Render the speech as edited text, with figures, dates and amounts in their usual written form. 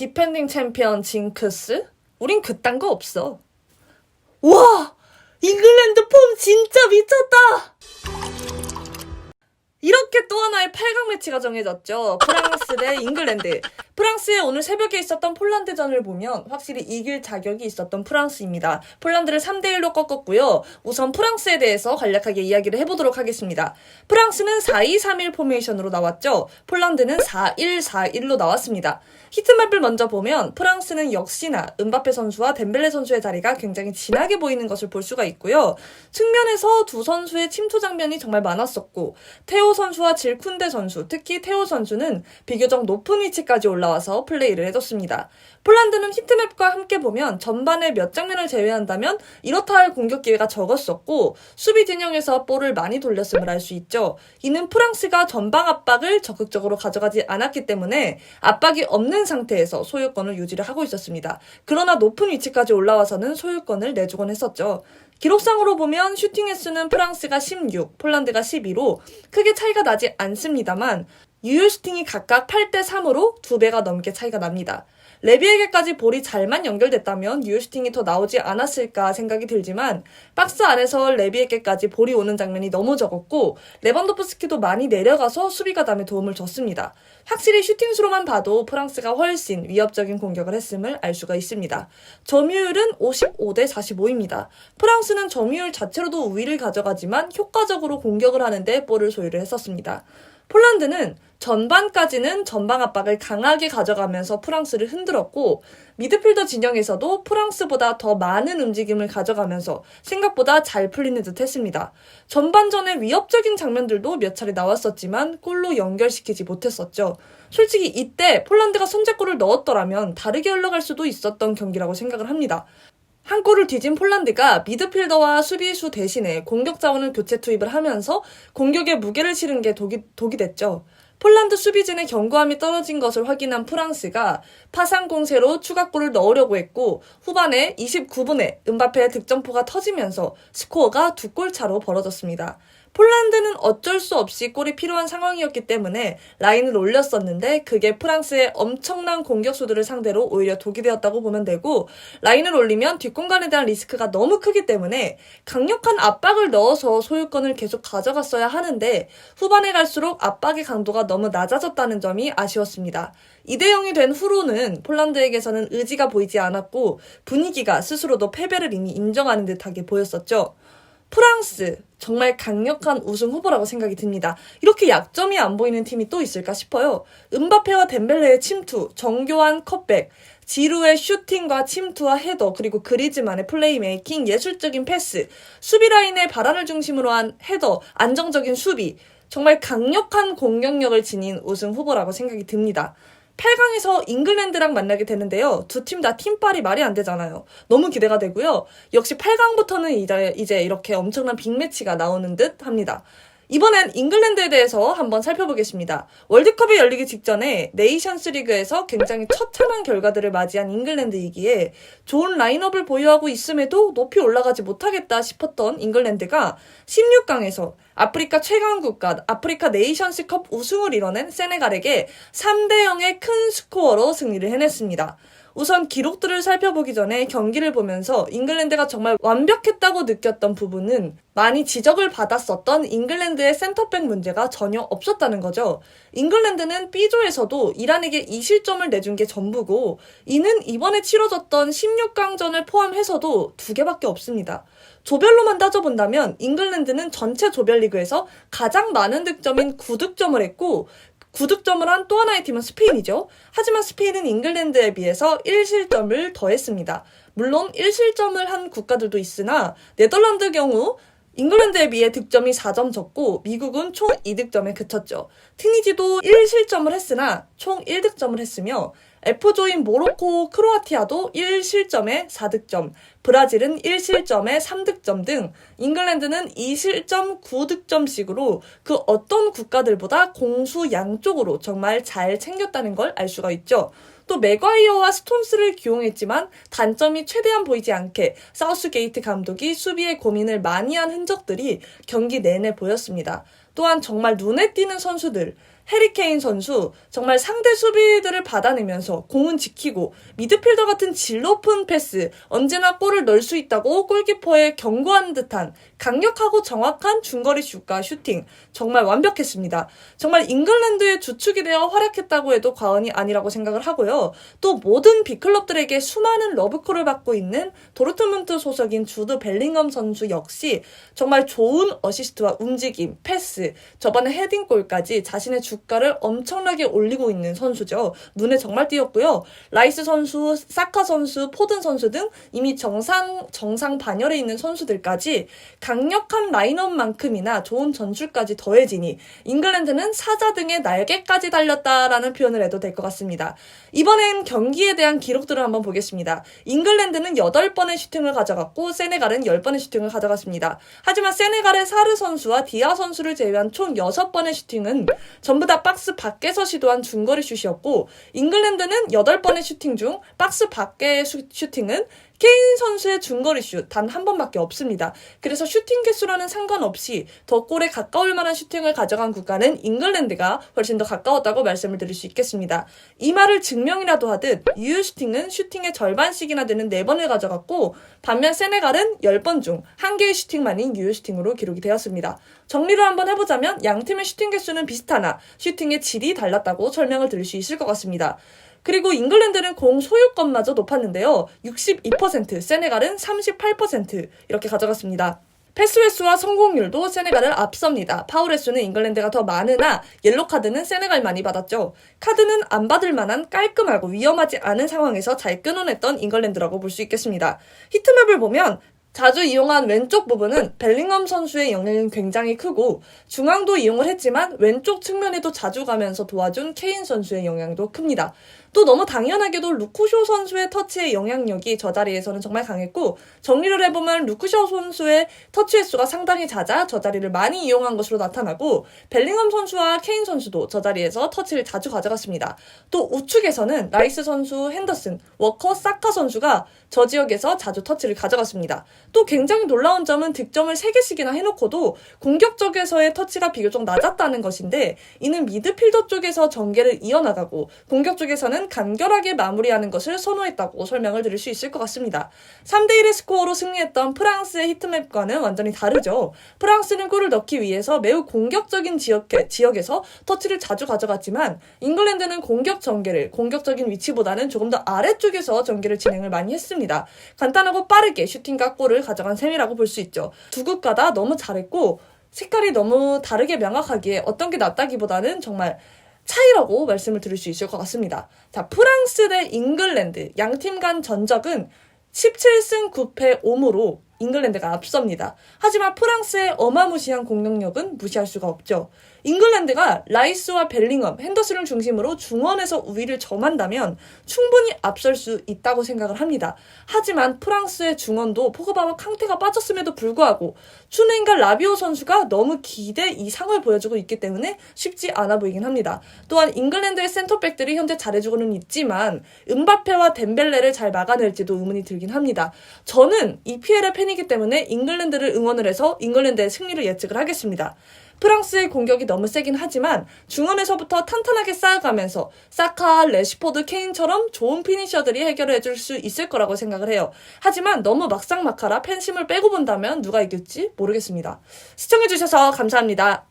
디펜딩 챔피언 징크스? 우린 그딴 거 없어. 와! 잉글랜드 폼 진짜 미쳤다! 이렇게 또 하나의 8강 매치가 정해졌죠. 프랑스 대 잉글랜드. 프랑스의 오늘 새벽에 있었던 폴란드전을 보면 확실히 이길 자격이 있었던 프랑스입니다. 폴란드를 3대1로 꺾었고요. 우선 프랑스에 대해서 간략하게 이야기를 해보도록 하겠습니다. 프랑스는 4-2-3-1 포메이션으로 나왔죠. 폴란드는 4-1-4-1로 나왔습니다. 히트맵을 먼저 보면 프랑스는 역시나 은바페 선수와 덴벨레 선수의 자리가 굉장히 진하게 보이는 것을 볼 수가 있고요. 측면에서 두 선수의 침투 장면이 정말 많았었고 테오 선수와 질쿤데 선수, 특히 테오 선수는 비교적 높은 위치까지 올라와서 플레이를 해줬습니다. 폴란드는 히트맵과 함께 보면 전반의 몇 장면을 제외한다면 이렇다 할 공격 기회가 적었었고 수비 진영에서 볼을 많이 돌렸음을 알 수 있죠. 이는 프랑스가 전방 압박을 적극적으로 가져가지 않았기 때문에 압박이 없는 상태에서 소유권을 유지를 하고 있었습니다. 그러나 높은 위치까지 올라와서는 소유권을 내주곤 했었죠. 기록상으로 보면 슈팅 횟수는 프랑스가 16, 폴란드가 12로 크게 차이가 나지 않습니다만 유효 슈팅이 각각 8대3으로 2배가 넘게 차이가 납니다. 레비에게까지 볼이 잘만 연결됐다면 유효 슈팅이 더 나오지 않았을까 생각이 들지만 박스 안에서 레비에게까지 볼이 오는 장면이 너무 적었고 레반도프스키도 많이 내려가서 수비 가담에 도움을 줬습니다. 확실히 슈팅수로만 봐도 프랑스가 훨씬 위협적인 공격을 했음을 알 수가 있습니다. 점유율은 55대45입니다. 프랑스는 점유율 자체로도 우위를 가져가지만 효과적으로 공격을 하는데 볼을 소유를 했었습니다. 폴란드는 전반까지는 전방 압박을 강하게 가져가면서 프랑스를 흔들었고 미드필더 진영에서도 프랑스보다 더 많은 움직임을 가져가면서 생각보다 잘 풀리는 듯 했습니다. 전반전에 위협적인 장면들도 몇 차례 나왔었지만 골로 연결시키지 못했었죠. 솔직히 이때 폴란드가 선제골을 넣었더라면 다르게 흘러갈 수도 있었던 경기라고 생각을 합니다. 한 골을 뒤진 폴란드가 미드필더와 수비수 대신에 공격 자원을 교체 투입을 하면서 공격에 무게를 실은 게 독이 됐죠. 폴란드 수비진의 견고함이 떨어진 것을 확인한 프랑스가 파상 공세로 추가골을 넣으려고 했고 후반에 29분에 은바페의 득점포가 터지면서 스코어가 2골 차로 벌어졌습니다. 폴란드는 어쩔 수 없이 골이 필요한 상황이었기 때문에 라인을 올렸었는데 그게 프랑스의 엄청난 공격수들을 상대로 오히려 독이 되었다고 보면 되고 라인을 올리면 뒷공간에 대한 리스크가 너무 크기 때문에 강력한 압박을 넣어서 소유권을 계속 가져갔어야 하는데 후반에 갈수록 압박의 강도가 너무 낮아졌다는 점이 아쉬웠습니다. 2대0이 된 후로는 폴란드에게서는 의지가 보이지 않았고 분위기가 스스로도 패배를 이미 인정하는 듯하게 보였었죠. 프랑스 정말 강력한 우승 후보라고 생각이 듭니다. 이렇게 약점이 안 보이는 팀이 또 있을까 싶어요. 은바페와 덴벨레의 침투, 정교한 컷백, 지루의 슈팅과 침투와 헤더, 그리고 그리즈만의 플레이메이킹, 예술적인 패스, 수비 라인의 발안을 중심으로 한 헤더, 안정적인 수비, 정말 강력한 공격력을 지닌 우승 후보라고 생각이 듭니다. 8강에서 잉글랜드랑 만나게 되는데요. 두 팀 다 팀빨이 말이 안 되잖아요. 너무 기대가 되고요. 역시 8강부터는 이제 이렇게 엄청난 빅매치가 나오는 듯 합니다. 이번엔 잉글랜드에 대해서 한번 살펴보겠습니다. 월드컵이 열리기 직전에 네이션스 리그에서 굉장히 처참한 결과들을 맞이한 잉글랜드이기에 좋은 라인업을 보유하고 있음에도 높이 올라가지 못하겠다 싶었던 잉글랜드가 16강에서 아프리카 최강 국가 아프리카 네이션스컵 우승을 이뤄낸 세네갈에게 3대0의 큰 스코어로 승리를 해냈습니다. 우선 기록들을 살펴보기 전에 경기를 보면서 잉글랜드가 정말 완벽했다고 느꼈던 부분은 많이 지적을 받았었던 잉글랜드의 센터백 문제가 전혀 없었다는 거죠. 잉글랜드는 B조에서도 이란에게 2실점을 내준 게 전부고 이는 이번에 치러졌던 16강전을 포함해서도 2개밖에 없습니다. 조별로만 따져본다면 잉글랜드는 전체 조별리그에서 가장 많은 득점인 9득점을 했고 9득점을 한 또 하나의 팀은 스페인이죠. 하지만 스페인은 잉글랜드에 비해서 1실점을 더했습니다. 물론 1실점을 한 국가들도 있으나 네덜란드 경우 잉글랜드에 비해 득점이 4점 적고 미국은 총 2득점에 그쳤죠. 튀니지도 1실점을 했으나 총 1득점을 했으며 F조인 모로코, 크로아티아도 1실점에 4득점, 브라질은 1실점에 3득점 등 잉글랜드는 2실점 9득점씩으로 그 어떤 국가들보다 공수 양쪽으로 정말 잘 챙겼다는 걸 알 수가 있죠. 또 맥과이어와 스톤스를 기용했지만 단점이 최대한 보이지 않게 사우스게이트 감독이 수비에 고민을 많이 한 흔적들이 경기 내내 보였습니다. 또한 정말 눈에 띄는 선수들, 해리케인 선수 정말 상대 수비들을 받아내면서 공은 지키고 미드필더 같은 질 높은 패스, 언제나 골을 넣을 수 있다고 골키퍼에 경고한 듯한 강력하고 정확한 중거리 슛과 슈팅, 정말 완벽했습니다. 정말 잉글랜드의 주축이 되어 활약했다고 해도 과언이 아니라고 생각을 하고요. 또 모든 빅클럽들에게 수많은 러브콜을 받고 있는 도르트문트 소속인 주드 벨링엄 선수 역시 정말 좋은 어시스트와 움직임, 패스, 저번에 헤딩골까지 자신의 주가를 엄청나게 올리고 있는 선수죠. 눈에 정말 띄었고요. 라이스 선수, 사카 선수, 포든 선수 등 이미 정상 반열에 있는 선수들까지 강력한 라인업만큼이나 좋은 전술까지 더해지니 잉글랜드는 사자 등의 날개까지 달렸다라는 표현을 해도 될 것 같습니다. 이번엔 경기에 대한 기록들을 한번 보겠습니다. 잉글랜드는 8번의 슈팅을 가져갔고 세네갈은 10번의 슈팅을 가져갔습니다. 하지만 세네갈의 사르 선수와 디아 선수를 제외한 총 6번의 슈팅은 전부 다 박스 밖에서 시도한 중거리 슛이었고 잉글랜드는 8번의 슈팅 중 박스 밖의 슈팅은 케인 선수의 중거리 슛 단 한 번밖에 없습니다. 그래서 슈팅 개수라는 상관없이 더 골에 가까울 만한 슈팅을 가져간 국가는 잉글랜드가 훨씬 더 가까웠다고 말씀을 드릴 수 있겠습니다. 이 말을 증명이라도 하듯 유효 슈팅은 슈팅의 절반씩이나 되는 4번을 가져갔고 반면 세네갈은 10번 중 1개의 슈팅만이 유효 슈팅으로 기록이 되었습니다. 정리를 한번 해보자면 양 팀의 슈팅 개수는 비슷하나 슈팅의 질이 달랐다고 설명을 드릴 수 있을 것 같습니다. 그리고 잉글랜드는 공 소유권마저 높았는데요. 62%, 세네갈은 38% 이렇게 가져갔습니다. 패스 횟수와 성공률도 세네갈을 앞섭니다. 파울 횟수는 잉글랜드가 더 많으나 옐로 카드는 세네갈만이 받았죠. 카드는 안 받을 만한 깔끔하고 위험하지 않은 상황에서 잘 끊어냈던 잉글랜드라고 볼 수 있겠습니다. 히트맵을 보면 자주 이용한 왼쪽 부분은 벨링엄 선수의 영향이 굉장히 크고 중앙도 이용을 했지만 왼쪽 측면에도 자주 가면서 도와준 케인 선수의 영향도 큽니다. 또 너무 당연하게도 루크쇼 선수의 터치의 영향력이 저 자리에서는 정말 강했고 정리를 해보면 루크쇼 선수의 터치 횟수가 상당히 잦아 저 자리를 많이 이용한 것으로 나타나고 벨링엄 선수와 케인 선수도 저 자리에서 터치를 자주 가져갔습니다. 또 우측에서는 라이스 선수, 핸더슨, 워커, 사카 선수가 저 지역에서 자주 터치를 가져갔습니다. 또 굉장히 놀라운 점은 득점을 3개씩이나 해놓고도 공격 쪽에서의 터치가 비교적 낮았다는 것인데 이는 미드필더 쪽에서 전개를 이어나가고 공격 쪽에서는 간결하게 마무리하는 것을 선호했다고 설명을 드릴 수 있을 것 같습니다. 3대1의 스코어로 승리했던 프랑스의 히트맵과는 완전히 다르죠. 프랑스는 골을 넣기 위해서 매우 공격적인 지역에서 터치를 자주 가져갔지만 잉글랜드는 공격 전개를 공격적인 위치보다는 조금 더 아래쪽에서 전개를 진행을 많이 했습니다. 간단하고 빠르게 슈팅과 골을 가져간 셈이라고 볼 수 있죠. 두 국가 다 너무 잘했고 색깔이 너무 다르게 명확하기에 어떤 게 낫다기보다는 정말 차이라고 말씀을 드릴 수 있을 것 같습니다. 자, 프랑스 대 잉글랜드 양팀 간 전적은 17승 9패 5무로 잉글랜드가 앞섭니다. 하지만 프랑스의 어마무시한 공격력은 무시할 수가 없죠. 잉글랜드가 라이스와 벨링엄, 핸더슨을 중심으로 중원에서 우위를 점한다면 충분히 앞설 수 있다고 생각을 합니다. 하지만 프랑스의 중원도 포그바와 캉테가 빠졌음에도 불구하고 추네인과 라비오 선수가 너무 기대 이상을 보여주고 있기 때문에 쉽지 않아 보이긴 합니다. 또한 잉글랜드의 센터백들이 현재 잘해주고는 있지만 음바페와 덴벨레를 잘 막아낼지도 의문이 들긴 합니다. 저는 EPL의 팬이기 때문에 잉글랜드를 응원을 해서 잉글랜드의 승리를 예측을 하겠습니다. 프랑스의 공격이 너무 세긴 하지만 중원에서부터 탄탄하게 쌓아가면서 사카, 레시포드, 케인처럼 좋은 피니셔들이 해결해줄 수 있을 거라고 생각을 해요. 하지만 너무 막상막하라 팬심을 빼고 본다면 누가 이길지 모르겠습니다. 시청해주셔서 감사합니다.